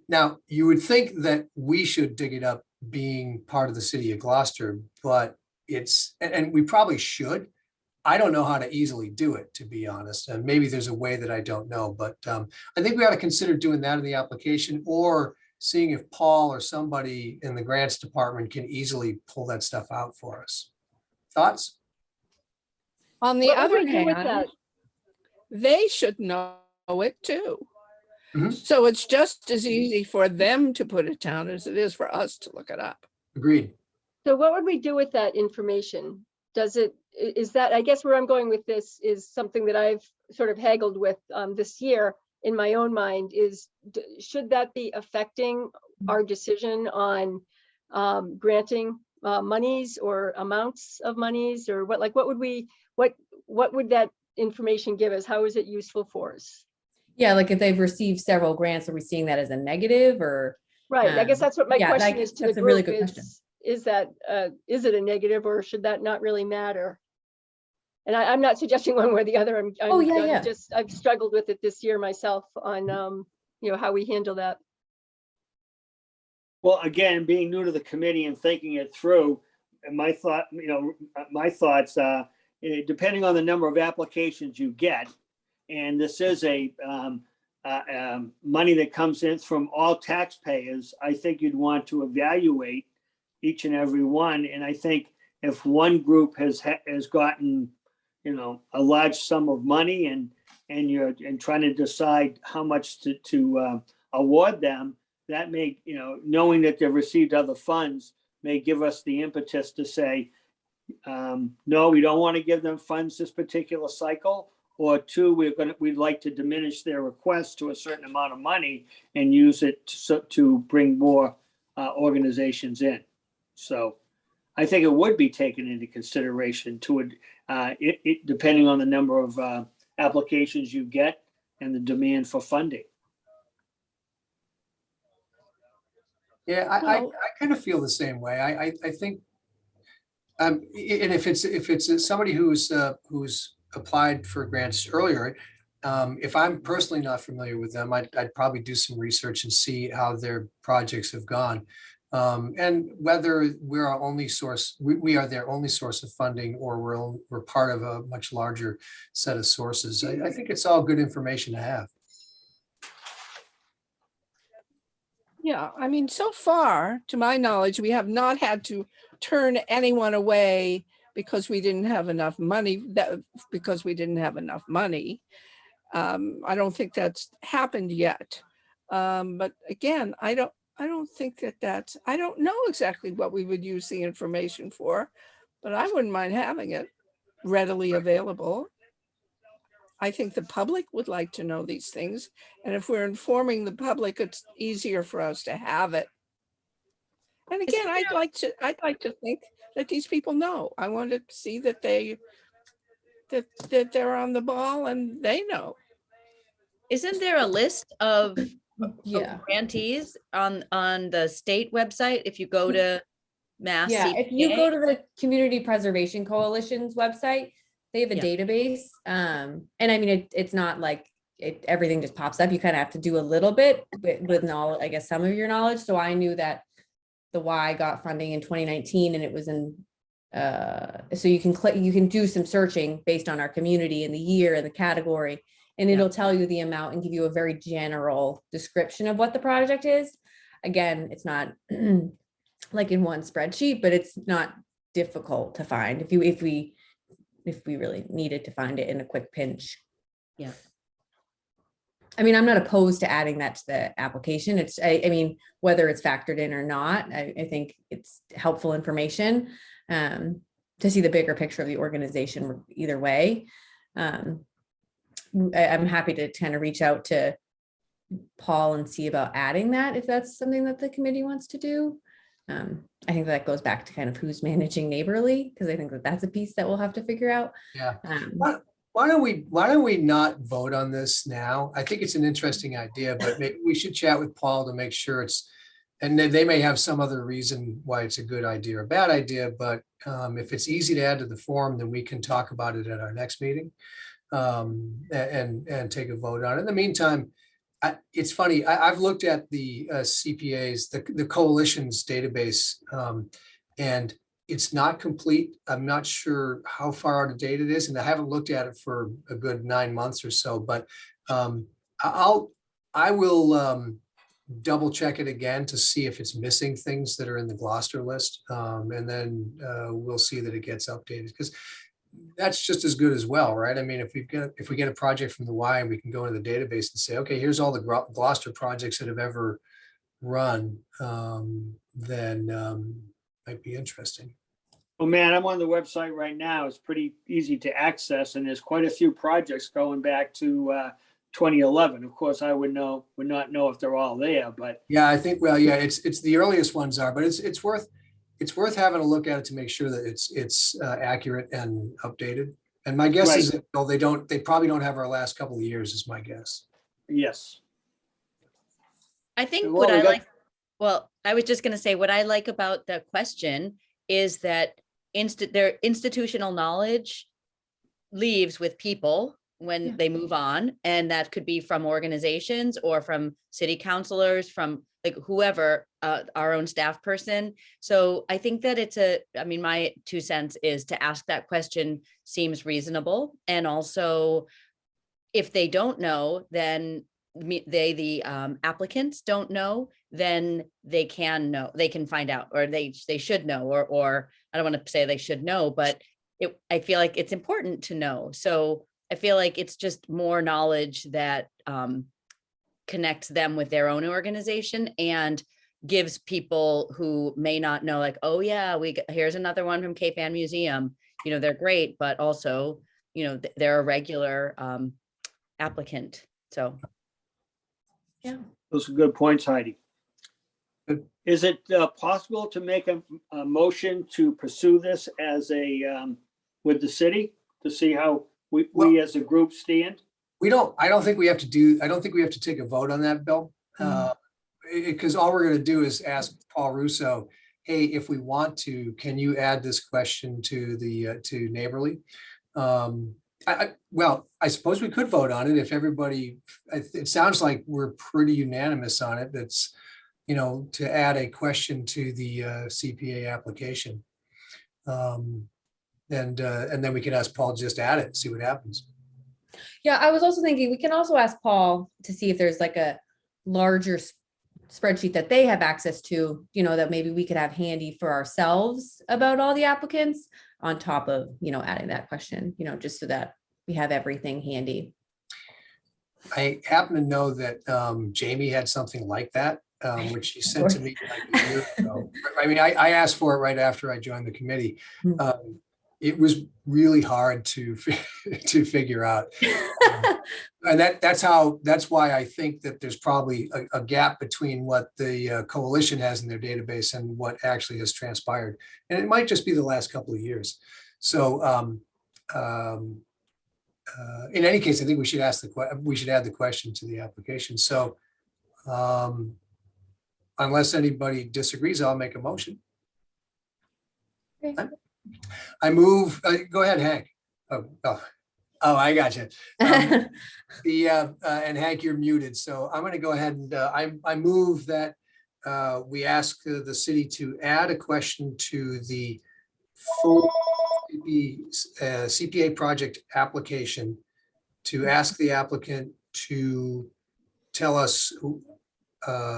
Now, you would think that we should dig it up being part of the city of Gloucester, but and we probably should. I don't know how to easily do it, to be honest. And maybe there's a way that I don't know, but I think we ought to consider doing that in the application or seeing if Paul or somebody in the grants department can easily pull that stuff out for us. Thoughts? On the What would other we do with hand, that? they should know it too. Mhm. So it's just as easy for them to put it down as it is for us to look it up. Agreed. So what would we do with that information? Is that, I guess where I'm going with this is something that I've sort of haggled with this year in my own mind is, should that be affecting our decision on granting monies or amounts of monies, or what would that information give us? How is it useful for us? Yeah, like if they've received several grants, are we seeing that as a negative or? Right, I guess that's what my yeah, question is to the that's a really group good question. is it a negative, or should that not really matter? And I'm not suggesting one way or the other. Oh, yeah. I've struggled with it this year myself on, how we handle that. Well, again, being new to the committee and thinking it through, and my thoughts, depending on the number of applications you get, and this is money that comes in from all taxpayers, I think you'd want to evaluate each and every one. And I think if one group has gotten, a large sum of money and you're trying to decide how much to award them, that may, knowing that they've received other funds may give us the impetus to say, no, we don't want to give them funds this particular cycle. Or two, we'd like to diminish their request to a certain amount of money and use it to bring more organizations in. So I think it would be taken into consideration depending on the number of applications you get and the demand for funding. Yeah, I Well- kind of feel the same way. I think, and if it's somebody who's applied for grants earlier, if I'm personally not familiar with them, I'd probably do some research and see how their projects have gone. And whether we're our only source, we are their only source of funding, or we're part of a much larger set of sources. I think it's all good information to have. Yeah, I mean, so far, to my knowledge, we have not had to turn anyone away because we didn't have enough money, because we didn't have enough money. I don't think that's happened yet. But again, I don't think I don't know exactly what we would use the information for, but I wouldn't mind having it readily available. I think the public would like to know these things. And if we're informing the public, it's easier for us to have it. And again, I'd like to think that these people know. I want to see that that they're on the ball and they know. Isn't there a list of Yeah. grantees on the state website? If you go to Mass Yeah, if you CPA? go to the Community Preservation Coalition's website, they have a Yeah. database. And I mean, it's not like everything just pops up. You kind of have to do a little bit with knowledge, I guess, some of your knowledge. So I knew that the Y got funding in 2019 and it was in, so you can do some searching based on our community and the year and the category, and it'll tell you the amount and give you a very general description of what the project is. Again, it's not like in one spreadsheet, but it's not difficult to find if we really needed to find it in a quick pinch. Yeah. I mean, I'm not opposed to adding that to the application. I mean, whether it's factored in or not, I think it's helpful information to see the bigger picture of the organization either way. I'm happy to kind of reach out to Paul and see about adding that if that's something that the committee wants to do. I think that goes back to kind of who's managing Neighborly, because I think that's a piece that we'll have to figure out. Yeah. Why don't we not vote on this now? I think it's an interesting idea, but maybe we should chat with Paul to make sure and then they may have some other reason why it's a good idea or a bad idea, but if it's easy to add to the form, then we can talk about it at our next meeting and take a vote on it. In the meantime, it's funny, I've looked at the CPA's, the coalition's database, and it's not complete. I'm not sure how far out of date it is, and I haven't looked at it for a good 9 months or so, but I will double check it again to see if it's missing things that are in the Gloucester list. And then we'll see that it gets updated, because that's just as good as well, right? I mean, if we get a project from the Y, and we can go into the database and say, okay, here's all the Gloucester projects that have ever run, then might be interesting. Well, man, I'm on the website right now. It's pretty easy to access, and there's quite a few projects going back to 2011. Of course, I would not know if they're all there, but Yeah, I think, well, yeah, it's the earliest ones are, but it's worth having a look at it to make sure that it's accurate and updated. And my guess is that they probably don't have our last couple of years, is my guess. yes. I think Well, what we I got- like, well, I was just gonna say, what I like about the question is that their institutional knowledge leaves with people when Yeah. they move on, and that could be from organizations or from city councilors, from like whoever, our own staff person. So I think that I mean, my 2 cents is to ask that question seems reasonable. And also, if they don't know, then the applicants don't know, then they can know, they can find out, or they should know, or I don't want to say they should know, but I feel like it's important to know. So I feel like it's just more knowledge that connects them with their own organization and gives people who may not know, like, oh yeah, here's another one from Cape Ann Museum. You know, they're great, but also, you know, they're a regular applicant. So. Yeah. Those are good points, Heidi. Good. Is it possible to make a motion to pursue this as with the city to see how we Well- as a group stand? I don't think we have to take a vote on that, Bill. Because all we're gonna do is ask Paul Russo, hey, if we want to, can you add this question to to Neighborly? Well, I suppose we could vote on it if everybody, it sounds like we're pretty unanimous on it. That's, to add a question to the CPA application. And then we can ask Paul to just add it and see what happens. Yeah, I was also thinking we can also ask Paul to see if there's like a larger spreadsheet that they have access to, that maybe we could have handy for ourselves about all the applicants on top of, adding that question, just so that we have everything handy. I happen to know that Jamie had something like that, which she sent to me like a year ago. I mean, I asked for it right after I joined the committee. It was really hard to figure out. And that's why I think that there's probably a gap between what the coalition has in their database and what actually has transpired. And it might just be the last couple of years. So in any case, I think we should add the question to the application. So unless anybody disagrees, I'll make a motion. Okay. I move, go ahead, Hank. Oh, I got you. And Hank, you're muted. So I'm going to go ahead and I move that we ask the city to add a question to the full CPA project application to ask the applicant to tell us,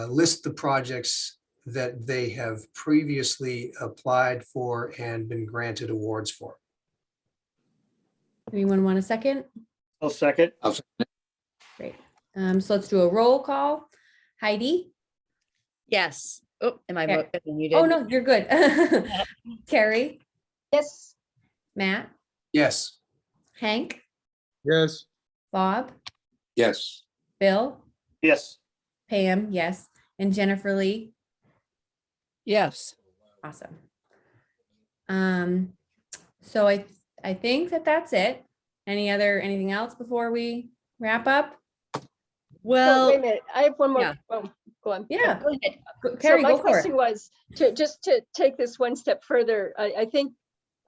list the projects that they have previously applied for and been granted awards for. Anyone want a second? I'll second. Great. So let's do a roll call. Heidi? Yes. Oh, am I Okay. muted? Oh, no, you're good. Carrie? Yes. Matt? Yes. Hank? Yes, Bob? Yes. Bill? Yes. Pam? Yes. And Jennifer Lee? Yes. Awesome. So I think that's it. Anything else before we wrap up? So Well, wait a minute, I have one more. yeah. Oh, go on. Yeah, go ahead. Carrie, So my go for it. question was to take this one step further. I think,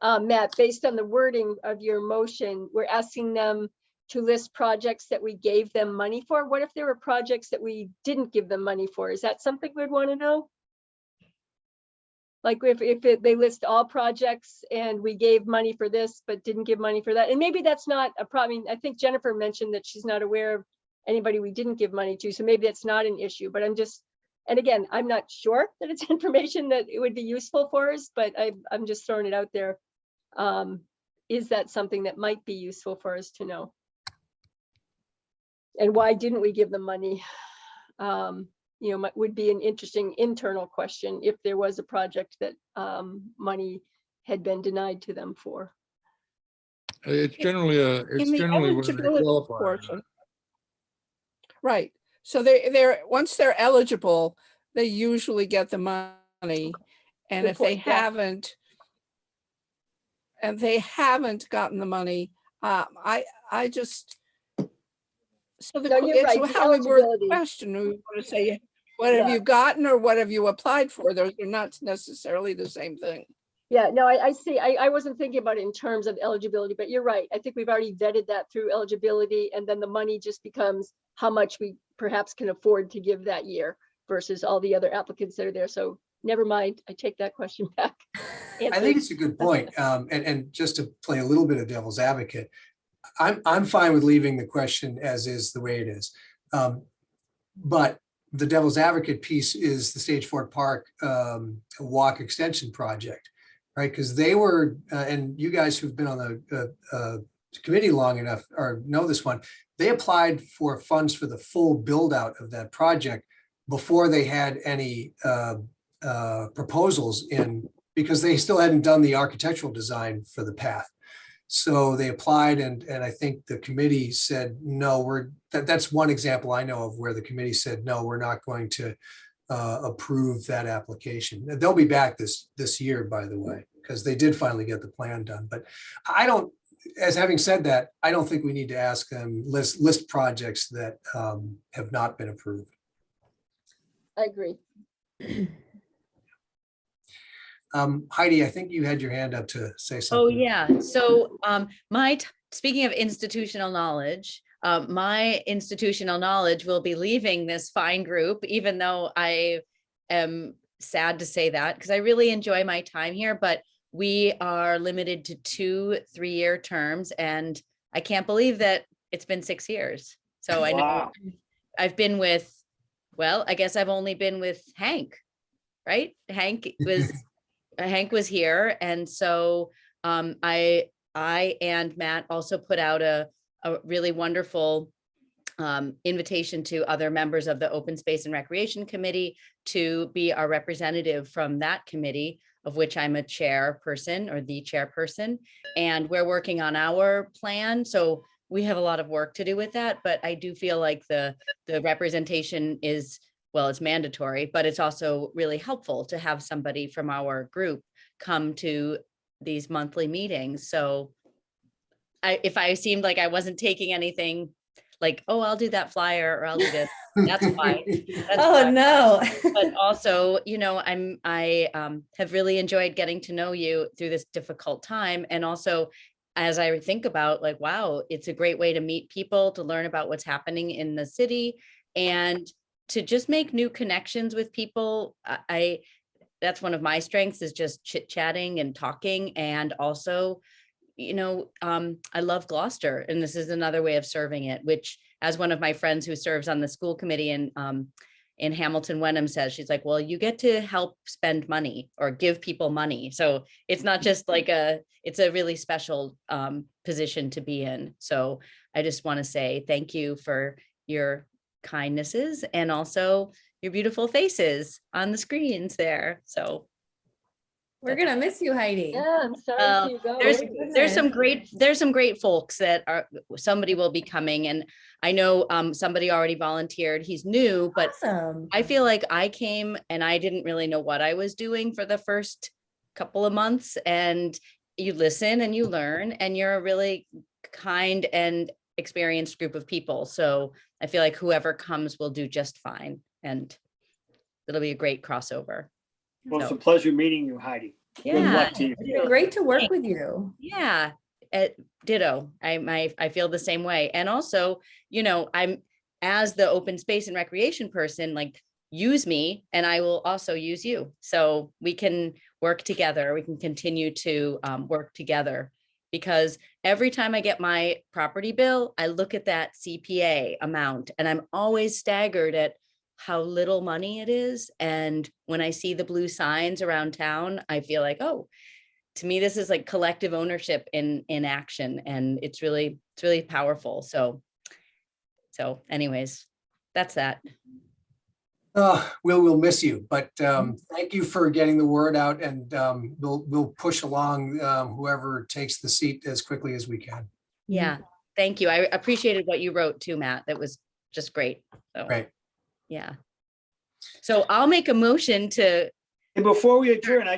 Matt, based on the wording of your motion, we're asking them to list projects that we gave them money for. What if there were projects that we didn't give them money for? Is that something we'd want to know? Like if they list all projects and we gave money for this, but didn't give money for that. And maybe that's not a problem. I think Jennifer mentioned that she's not aware of anybody we didn't give money to. So maybe that's not an issue, but and again, I'm not sure that it's information that it would be useful for us, but I'm just throwing it out there. Is that something that might be useful for us to know? And why didn't we give them money? Would be an interesting internal question if there was a project that money had been denied to them for. it's generally In the whether they eligibility qualify. or portion. not. Right. So once they're eligible, they usually get the money. And Good if they point, yeah. haven't gotten the money, I just, so No, you're right, the how we word the eligibility. question, we want to say, What have Yeah. you gotten or what have you applied for? Those are not necessarily the same thing. Yeah, no, I see. I wasn't thinking about it in terms of eligibility, but you're right. I think we've already vetted that through eligibility, and then the money just becomes how much we perhaps can afford to give that year versus all the other applicants that are there. So never mind, I take that question back. I think it's a good point. And just to play a little bit of devil's advocate, I'm fine with leaving the question as is the way it is. But the devil's advocate piece is the Stage Fort Park walk extension project, right? Because they were, and you guys who've been on the committee long enough or know this one, they applied for funds for the full build out of that project before they had any proposals in, because they still hadn't done the architectural design for the path. So they applied and I think the committee said, no, that's one example I know of where the committee said, no, we're not going to approve that application. They'll be back this year, by the way, because they did finally get the plan done. But I don't, as having said that, I don't think we need to ask them list projects that have not been approved. I agree. Heidi, I think you had your hand up to say Oh, something. yeah. So speaking of institutional knowledge, my institutional knowledge will be leaving this fine group, even though I am sad to say that because I really enjoy my time here, but we are limited to 2 3-year terms. And I can't believe that it's been 6 years. So I know Wow. I've been with, well, I guess I've only been with Hank, right? Hank was here. And so I and Matt also put out a really wonderful invitation to other members of the Open Space and Recreation Committee to be our representative from that committee, of which I'm a chairperson or the chairperson. And we're working on our plan. So we have a lot of work to do with that, but I do feel like the representation is, well, it's mandatory, but it's also really helpful to have somebody from our group come to these monthly meetings. So if I seemed like I wasn't taking anything, like, oh, I'll do that flyer or I'll do this, that's fine. That's Oh, fine. no. But also, you know, I have really enjoyed getting to know you through this difficult time. And also, as I think about like, wow, it's a great way to meet people, to learn about what's happening in the city and to just make new connections with people. That's one of my strengths is just chit chatting and talking. And also, you know, I love Gloucester, and this is another way of serving it, which as one of my friends who serves on the school committee in Hamilton Wenham says, she's like, well, you get to help spend money or give people money. So it's not just like it's a really special position to be in. So I just want to say thank you for your kindnesses and also your beautiful faces on the screens there. So We're gonna miss you, Heidi. Yeah, I'm sorry to see you go. there's some great folks that somebody will be coming, and I know somebody already volunteered. He's new, but Awesome. I feel like I came and I didn't really know what I was doing for the first couple of months, and you listen and you learn, and you're a really kind and experienced group of people. So I feel like whoever comes will do just fine, and it'll be a great crossover. Well, it's a pleasure meeting you, Heidi. Good Yeah, luck to you. It's been great to work with you. yeah. Ditto. I feel the same way. And also, you know, I'm as the open space and recreation person, like use me and I will also use you. So we can work together. We can continue to work together, because every time I get my property bill, I look at that CPA amount and I'm always staggered at how little money it is. And when I see the blue signs around town, I feel like, oh, to me, this is like collective ownership in action. And it's really powerful. So anyways, that's that. We'll miss you, but thank you for getting the word out, and we'll push along whoever takes the seat as quickly as we can. Yeah. Thank you. I appreciated what you wrote too, Matt. That was just great. So, Right. yeah. So I'll make a motion to, And before we adjourn, now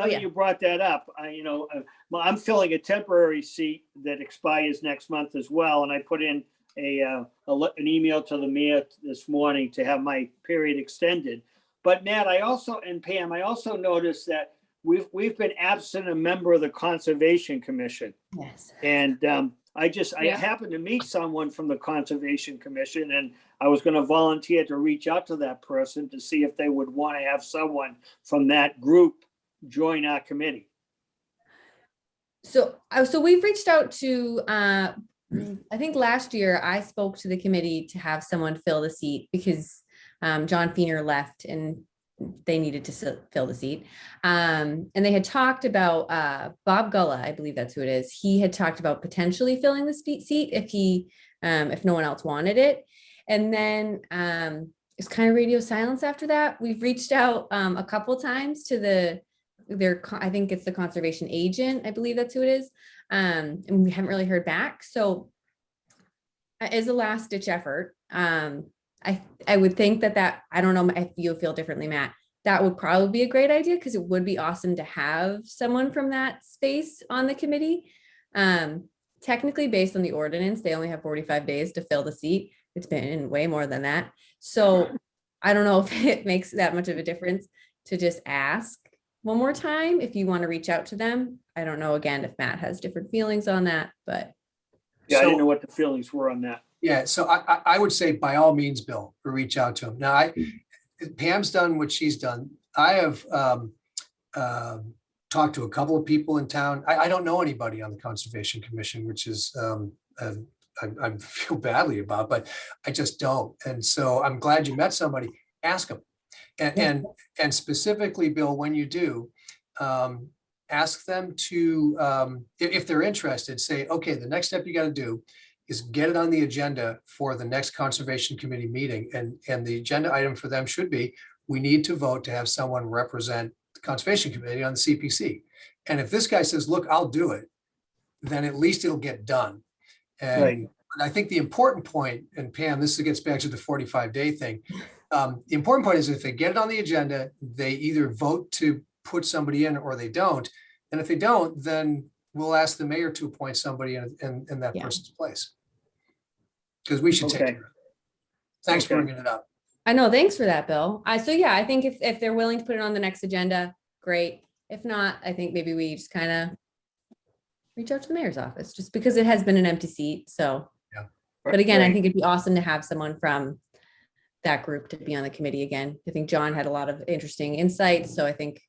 yeah. that you brought that up, I'm filling a temporary seat that expires next month as well. And I put in an email to the mayor this morning to have my period extended. But Matt, and Pam, I also noticed that we've been absent a member of the Conservation Commission. Yes. And I Yeah. happened to meet someone from the Conservation Commission, and I was going to volunteer to reach out to that person to see if they would want to have someone from that group join our committee. So we've reached out to, I think last year I spoke to the committee to have someone fill the seat because John Feener left and they needed to fill the seat. And they had talked about Bob Gullah, I believe that's who it is. He had talked about potentially filling the seat if no one else wanted it. And then it's kind of radio silence after that. We've reached out a couple times to I think it's the conservation agent, I believe that's who it is. And we haven't really heard back. So as a last ditch effort, I would think that I don't know if you feel differently, Matt, that would probably be a great idea because it would be awesome to have someone from that space on the committee. Technically, based on the ordinance, they only have 45 days to fill the seat. It's been way more than that. So I don't know if it makes that much of a difference to just ask one more time if you want to reach out to them. I don't know, again, if Matt has different feelings on that, but. Yeah, I So- didn't know what the feelings were on that. Yeah, so I would say by all means, Bill, reach out to him. Now, Pam's done what she's done. I have talked to a couple of people in town. I don't know anybody on the Conservation Commission, which is I feel badly about, but I just don't. And so I'm glad you met somebody. Ask them. And specifically, Bill, when you do, ask them to, if they're interested, say, okay, the next step you got to do is get it on the agenda for the next Conservation Committee meeting. And the agenda item for them should be, we need to vote to have someone represent the Conservation Committee on the CPC. And if this guy says, look, I'll do it, then at least it'll get done. Right. And I think the important point, and Pam, this gets back to the 45-day thing. The important point is if they get it on the agenda, they either vote to put somebody in or they don't. And if they don't, then we'll ask the mayor to appoint somebody in that Yeah. person's place. Because we should take Okay. care of it. Thanks for Okay. bringing it up. I know, thanks for that, Bill. So yeah, I think if they're willing to put it on the next agenda, great. If not, I think maybe we just kind of reach out to the mayor's office, just because it has been an empty seat, so. Yeah. But again, I Right. think it'd be awesome to have someone from that group to be on the committee again. I think John had a lot of interesting insights, so I think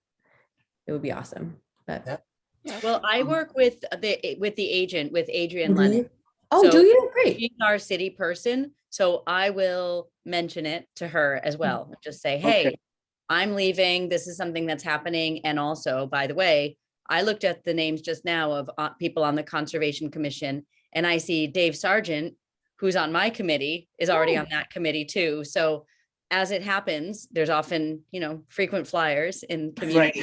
it would be awesome, but. Yeah. Well, I work with the agent, with Adrian Lennon. Oh, So- do you? Great. She's our city person, so I will mention it to her as well. Just say, hey, Okay. I'm leaving. This is something that's happening. And also, by the way, I looked at the names just now of people on the Conservation Commission, and I see Dave Sargent, who's on my committee, is already on that committee too. So as it happens, there's often, frequent flyers in Right.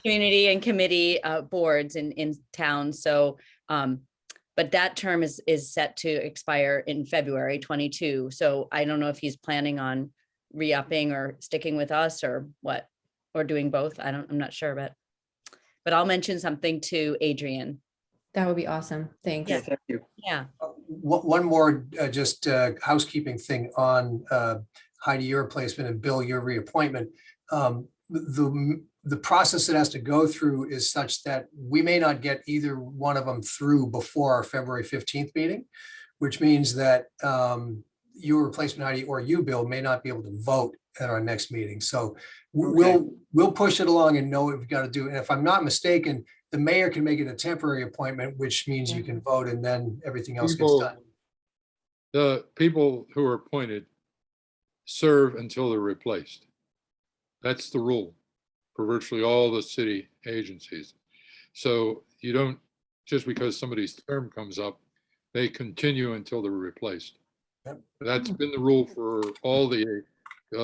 community and committee boards in towns. So, but that term is set to expire in February 22. So I don't know if he's planning on re-upping or sticking with us or what, or doing both. I'm not sure, but I'll mention something to Adrian. That would be awesome. Thanks. Yeah, thank you. Yeah. One more just housekeeping thing on Heidi, your replacement, and Bill, your reappointment. The process it has to go through is such that we may not get either one of them through before our February 15th meeting, which means that your replacement, Heidi, or you, Bill, may not be able to vote at our next meeting. So we'll push it along and know what we've got to do. And if I'm not mistaken, the mayor can make it a temporary appointment, which means you can vote and then everything else gets People- done. The people who are appointed serve until they're replaced. That's the rule for virtually all the city agencies. So you don't, just because somebody's term comes up, they continue until they're replaced. Yep. That's been the rule for all the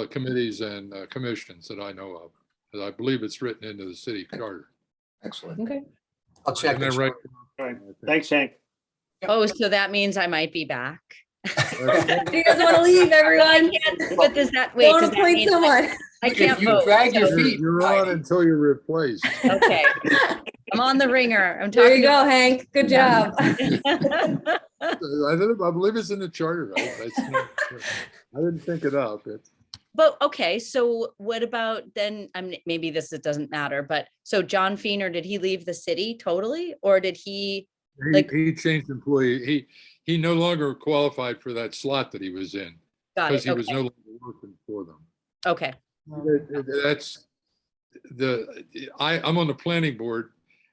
committees and commissions that I know of. And I believe it's written into the city charter. Excellent. Okay. I'll check. Isn't that this right? All right. Thanks, Hank. Oh, so that means I might be back. He doesn't want to leave, everyone. But does that, wait, Don't does that appoint mean someone. I If can't you vote? drag your So- feet, You're on until you're replaced. Okay, I'm on the ringer. I'm There talking. you go, Hank. Good Yeah. job. I believe it's in the charter. I didn't think it up. But, okay, so what about then, maybe it doesn't matter, but so John Feener, did he leave the city totally? Or did he, Like- He changed employee. He no longer qualified for that slot that he was in got because it, he was okay, no longer working for them. okay, That's I'm on the planning board.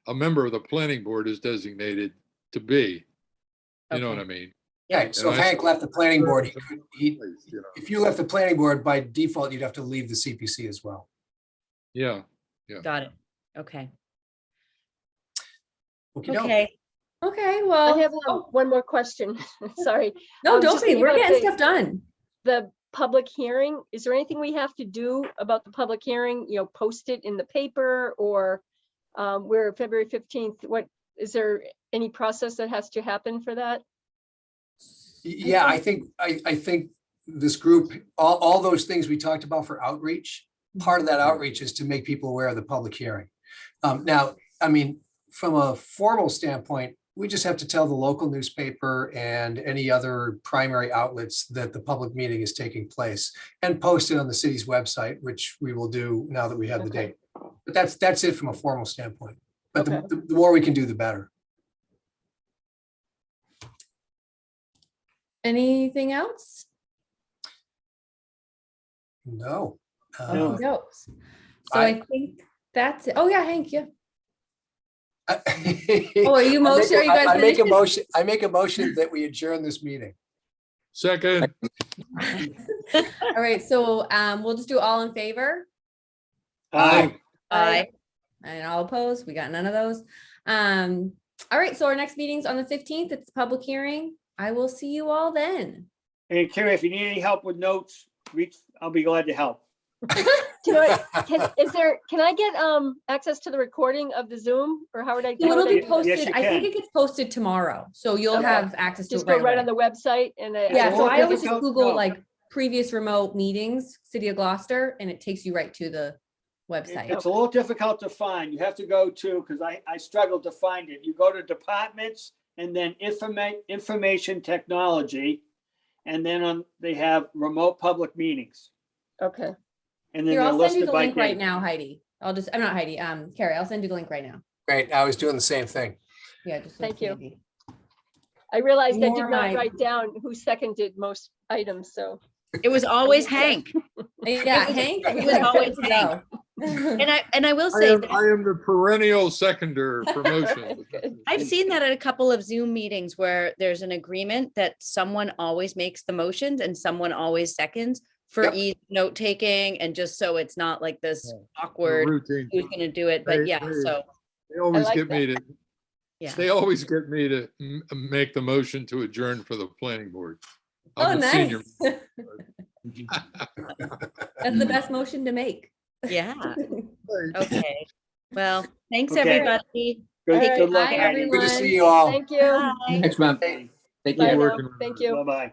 A member of the planning board is designated to be, you know what I mean? Okay, so if And I- Hank left the planning board, You know, if you left the planning board, by default, you'd have to leave the CPC as well. Yeah, got it, okay, Okey-doke. okay. Okay, I well, have oh, one more question. Sorry. no, don't just be, thinking we're about getting the- stuff done. The public hearing, is there anything we have to do about the public hearing? Post it in the paper or we're February 15th. Is there any process that has to happen for that? Yeah, I think this group, all those things we talked about for outreach, part of that outreach is to make people aware of the public hearing. Now, I mean, from a formal standpoint, we just have to tell the local newspaper and any other primary outlets that the public meeting is taking place and post it on the city's website, which we will do now that we have the Okay. date. But that's it from a formal standpoint. But Okay. the more we can do, the better. Anything else? No. No. No. So I think that's it. Oh, yeah, Hank, yeah. Oh, are you motion? Are you guys I make a finished? motion, I make a motion that we adjourn this meeting. second, All right, so we'll just do all in favor Aye. Aye. and all opposed. We got none of those. All right, so our next meeting's on the 15th. It's a public hearing. I will see you all then. And Carrie, if you need any help with notes, I'll be glad to help. Do you know what, can I get access to the recording of the Zoom or how would I? So how it'll would I be do that? posted. Yes, you I think can. it gets posted tomorrow, so you'll Okay. have access to it Just go right away. on the website and. Yeah, so Well, I always just difficult- Google no. like previous remote meetings, City of Gloucester, and it takes you right to the website. It's a little difficult to find. You have to go to, because I struggled to find it. You go to departments and then information technology. And then they have remote public meetings. Okay, And then Here, they're I'll send you listed the by link right date. now, Heidi. I'm not Heidi, Carrie, I'll send you the link right now. Great, I was doing the same thing. Yeah, just. Thank link you. Sandy. I realized I More did not my- write down who seconded most items, so. It was always Hank. Yeah, Hank. It we was got always good to go. And I will I say am, that I am the perennial seconder promotion. Good. I've seen that at a couple of Zoom meetings where there's an agreement that someone always makes the motions and someone always seconds for Yep. ease note taking and just so it's not like this Yeah. awkward Routine. who's gonna do it, but Hey, yeah, hey. so, They always like get me to, yeah. they always get me to make the motion to adjourn for the planning board. Oh, I'm the nice. senior. That's the best motion to make. Yeah, okay. Well, thanks, Okay. everybody. Good All right. good luck. Bye, Heidi. everyone. Good to see you all. Thank you. Bye. Thanks, man. Take Bye care. now. working with Thank you. Bye-bye.